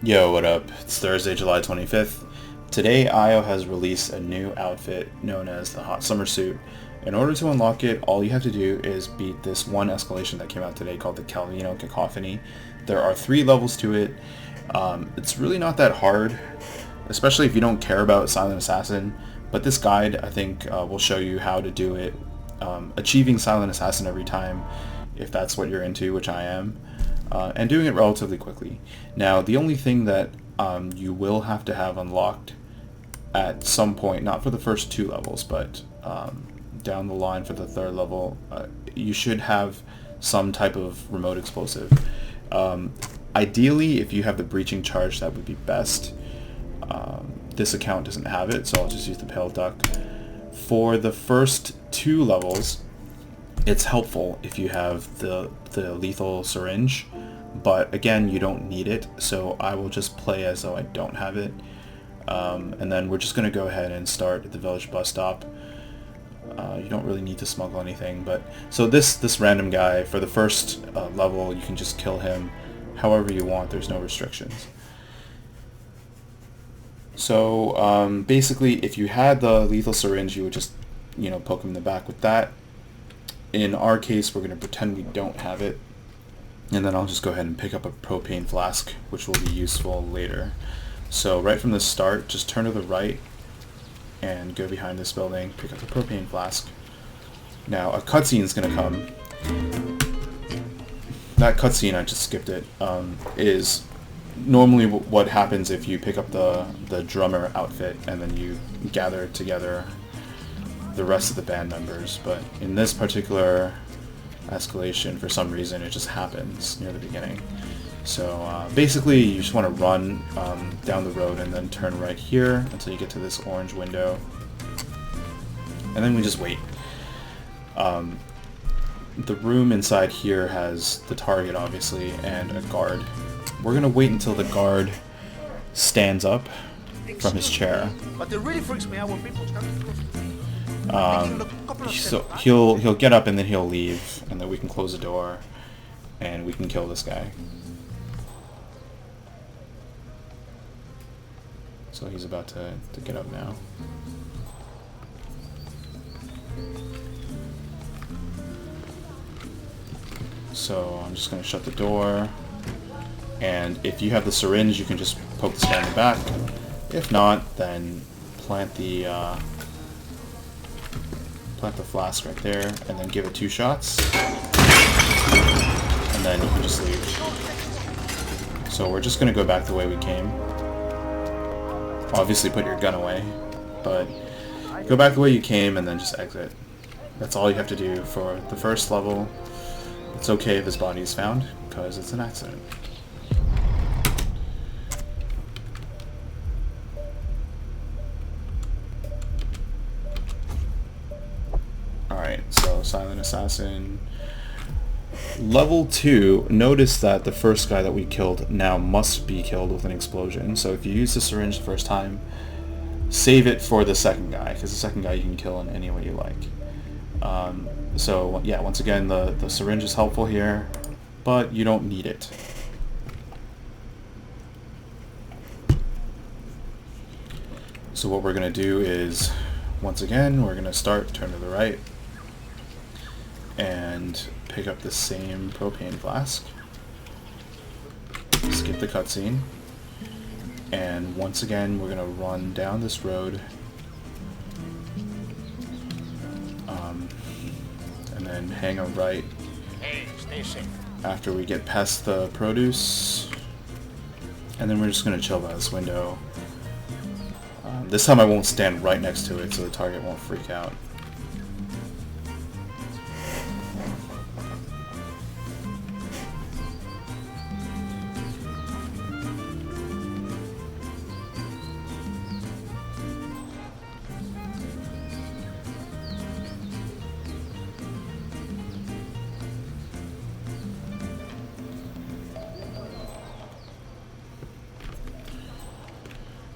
Yo, what up? It's Thursday, July 25th. Today, IO has released a new outfit known as the Hot Summer Suit. In order to unlock it, all you have to do is beat this one escalation that came out today called the Calvino Cacophony. There are 3 levels to it. It's really not that hard, especially if you don't care about Silent Assassin, but this guide, I think, will show you how to do it, achieving Silent Assassin every time, if that's what you're into, which I am. And doing it relatively quickly. Now, the only thing that you will have to have unlocked at some point, not for the first 2 levels, but down the line for the 3rd level, you should have some type of remote explosive. Ideally, if you have the breaching charge, that would be best. This account doesn't have it, so I'll just use the pale duck. For the first 2 levels, it's helpful if you have the lethal syringe, but again, you don't need it, so I will just play as though I don't have it. And then we're just going to go ahead and start at the village bus stop. You don't really need to smuggle anything, but so this random guy, for the first level, you can just kill him however you want. There's no restrictions. So basically, if you had the lethal syringe, you would just poke him in the back with that. In our case, we're going to pretend we don't have it, and then I'll just go ahead and pick up a propane flask, which will be useful later. So right from the start, just turn to the right and go behind this building, pick up the propane flask. Now a cutscene is going to come. That cutscene, I just skipped it, is normally what happens if you pick up the drummer outfit and then you gather together the rest of the band members, but in this particular escalation, for some reason, it just happens near the beginning. So basically, you just want to run down the road and then turn right here until you get to this orange window, and then we just wait. The room inside here has the target, obviously, and a guard. We're gonna wait until the guard stands up from his chair. But it really freaks me out when people start to So he'll get up and then he'll leave, and then we can close the door and we can kill this guy. So he's about to get up now. So I'm just going to shut the door, and if you have the syringe, you can just poke this guy in the back. If not, then plant the flask right there, and then give it 2 shots, and then you can just leave. So we're just going to go back the way we came. Obviously put your gun away, but go back the way you came and then just exit. That's all you have to do for the first level. It's okay if his body is found, because it's an accident. Alright, so Silent Assassin. Level 2, notice that the first guy that we killed now must be killed with an explosion. So if you use the syringe the first time, save it for the second guy, because the second guy you can kill in any way you like. So yeah, once again, the syringe is helpful here, but you don't need it. So what we're going to do is, once again, we're going to turn to the right, and pick up the same propane flask. Skip the cutscene, and once again we're going to run down this road, and then hang a right after we get past the produce, and then we're just going to chill by this window. This time I won't stand right next to it so the target won't freak out.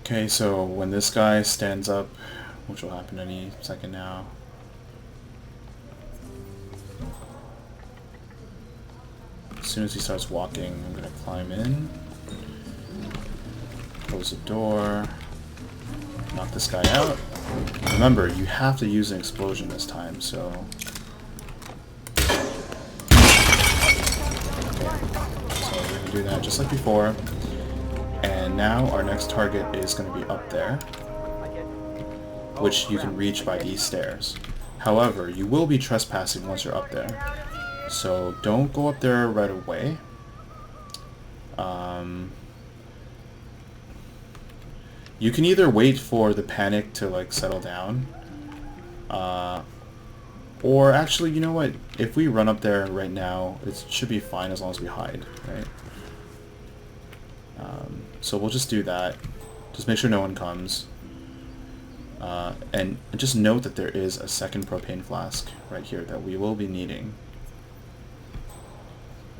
Okay, so when this guy stands up, which will happen any second now, as soon as he starts walking, I'm going to climb in, Close the door. Knock this guy out. Remember, you have to use an explosion this time, so... Okay, so we're going to do that just like before. And now our next target is going to be up there, which you can reach by these stairs. However, you will be trespassing once you're up there, so don't go up there right away. You can either wait for the panic to like settle down, or actually, you know what? If we run up there right now, it should be fine as long as we hide, right? So we'll just do that. Just make sure no one comes. And just note that there is a second propane flask right here that we will be needing.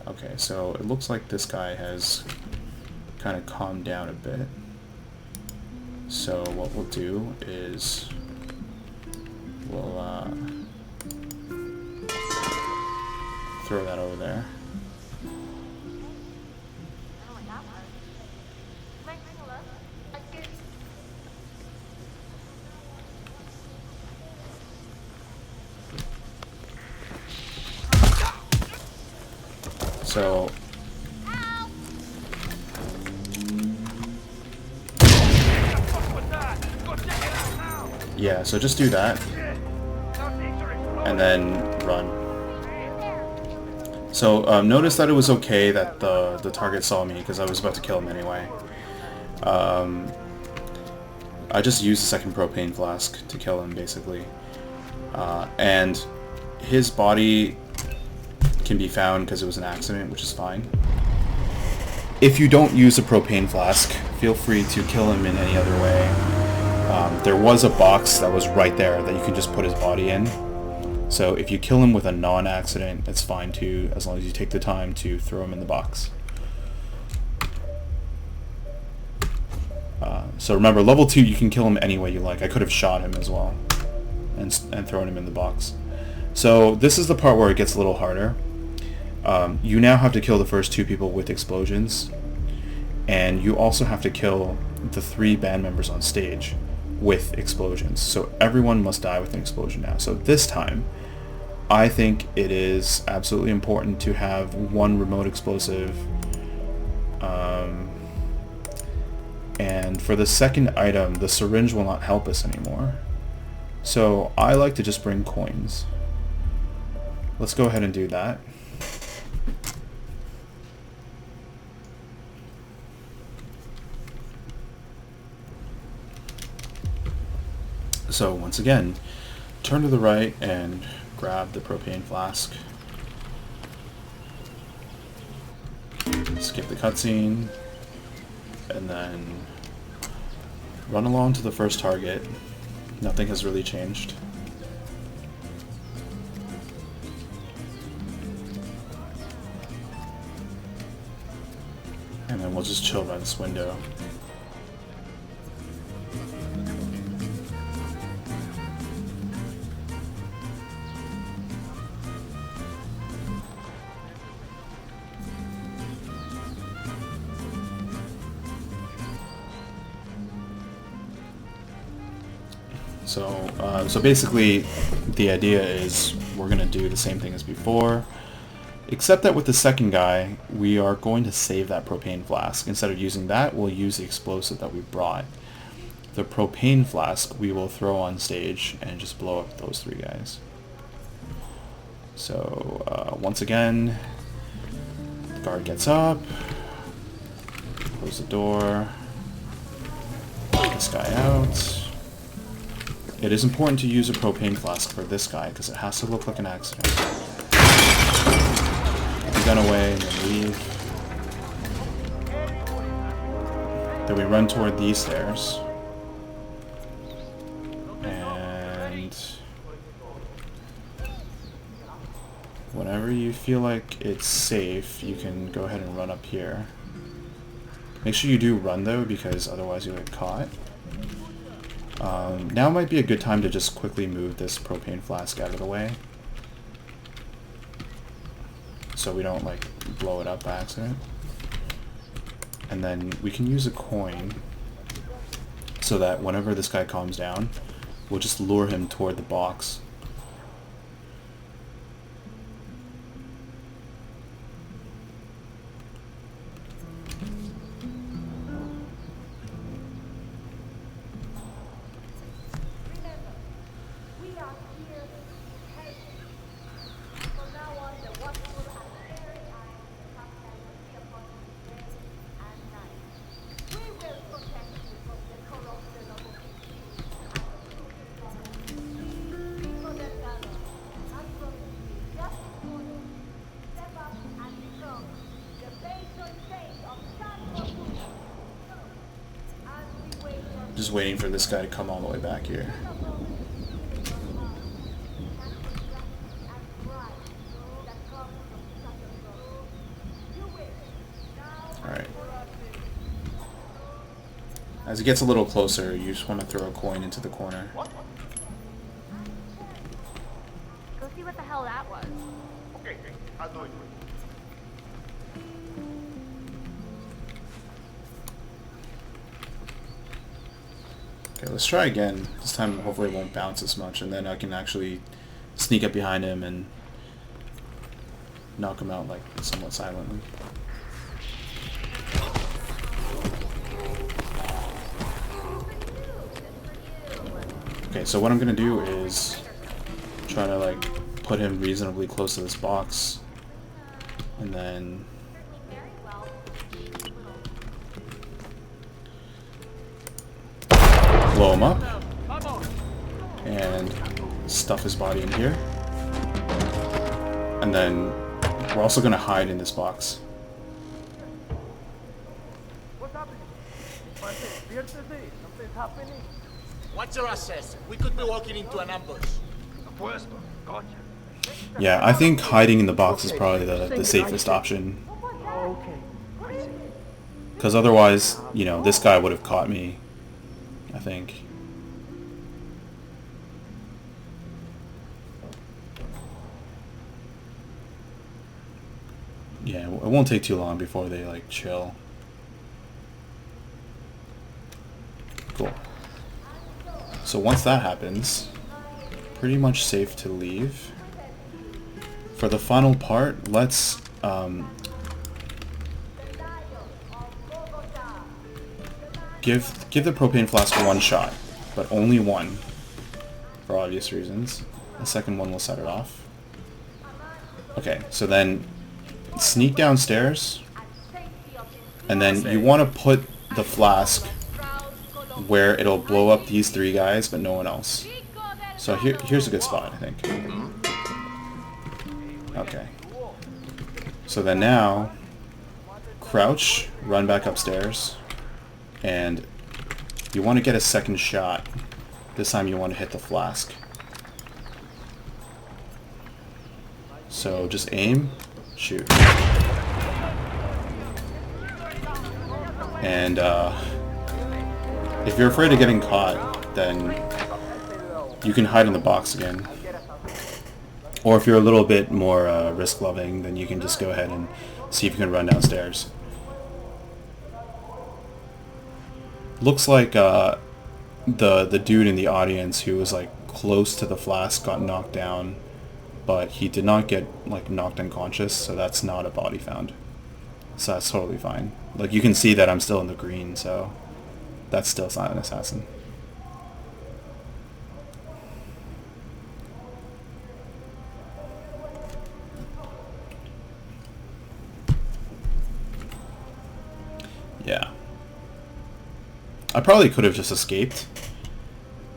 Okay, so it looks like this guy has kind of calmed down a bit. So what we'll do is we'll throw that over there. So yeah, so just do that and then run. So notice that it was okay that the target saw me because I was about to kill him anyway. I just used the second propane flask to kill him basically, and his body can be found because it was an accident, which is fine. If you don't use a propane flask, feel free to kill him in any other way. There was a box that was right there that you can just put his body in. So if you kill him with a non-accident, it's fine too, as long as you take the time to throw him in the box. So remember, level 2, you can kill him any way you like. I could have shot him as well and thrown him in the box. So this is the part where it gets a little harder. You now have to kill the first 2 people with explosions, and you also have to kill the 3 band members on stage with explosions. So everyone must die with an explosion now. So this time, I think it is absolutely important to have 1 remote explosive. And for the second item, the syringe will not help us anymore. So I like to just bring coins. Let's go ahead and do that. So once again, turn to the right and grab the propane flask. Skip the cutscene, and then run along to the first target. Nothing has really changed. And then we'll just chill by this window. So basically, the idea is we're going to do the same thing as before, except that with the second guy, we are going to save that propane flask. Instead of using that, we'll use the explosive that we brought. The propane flask we will throw on stage and just blow up those 3 guys. So once again, the guard gets up, close the door, get this guy out. It is important to use a propane flask for this guy because it has to look like an accident. Put the gun away and then leave. Then we run toward these stairs. And whenever you feel like it's safe, you can go ahead and run up here. Make sure you do run though, because otherwise you'll get caught. Now might be a good time to just quickly move this propane flask out of the way, so we don't like blow it up by accident. And then we can use a coin so that whenever this guy calms down, we'll just lure him toward the box. Just waiting for this guy to come all the way back here. Alright. As it gets a little closer, you just want to throw a coin into the corner. Go see what the hell that was. Okay, I'll do it. Okay, let's try again. This time hopefully it won't bounce as much, and then I can actually sneak up behind him and knock him out like somewhat silently. Okay, so what I'm gonna do is try to like put him reasonably close to this box, and then blow him up and stuff his body in here, and then we're also gonna hide in this box. What's happening? Something's happening. What's your assessment? We could be walking into an ambush. Apuesto. Gotcha. Yeah, I think hiding in the box is probably the safest option, Okay. I see. because otherwise, you know, this guy would have caught me, I think. Yeah, it won't take too long before they like chill. Cool. So once that happens, pretty much safe to leave. For the final part, let's give the propane flask one shot, but only one, for obvious reasons. The second one will set it off. Okay, so then sneak downstairs, and then you want to put the flask where it'll blow up these three guys, but no one else. So here's a good spot, I think. Okay. So then now, crouch, run back upstairs, and you want to get a second shot. This time you want to hit the flask. So just aim, shoot. And if you're afraid of getting caught, then you can hide in the box again. Or if you're a little bit more risk-loving, then you can just go ahead and see if you can run downstairs. Looks like the dude in the audience who was like close to the flask got knocked down, but he did not get like knocked unconscious, so that's not a body found. So that's totally fine. Like you can see that I'm still in the green, so that's still not an assassin. Yeah. I probably could have just escaped,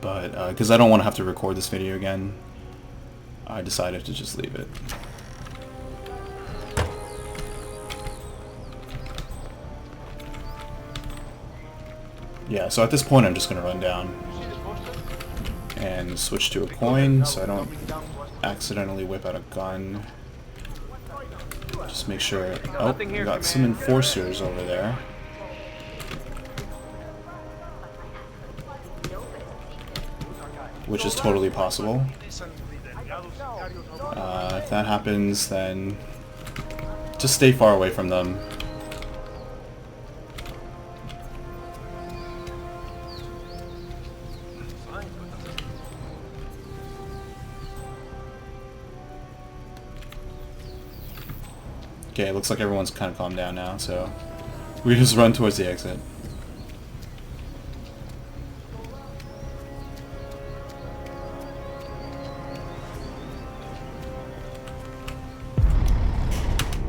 but because I don't want to have to record this video again, I decided to just leave it. Yeah, so at this point I'm just going to run down and switch to a coin so I don't accidentally whip out a gun. Just make sure... Oh, we got some enforcers over there. Which is totally possible. If that happens, then just stay far away from them. Okay, it looks like everyone's kind of calmed down now, so we just run towards the exit.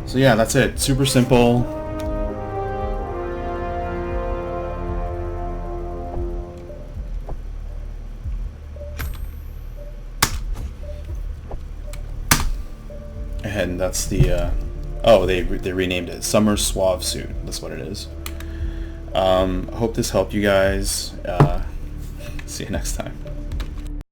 So yeah, that's it. Super simple. And that's the oh, they renamed it Summer Suave Suit. That's what it is. Hope this helped you guys. See you next time.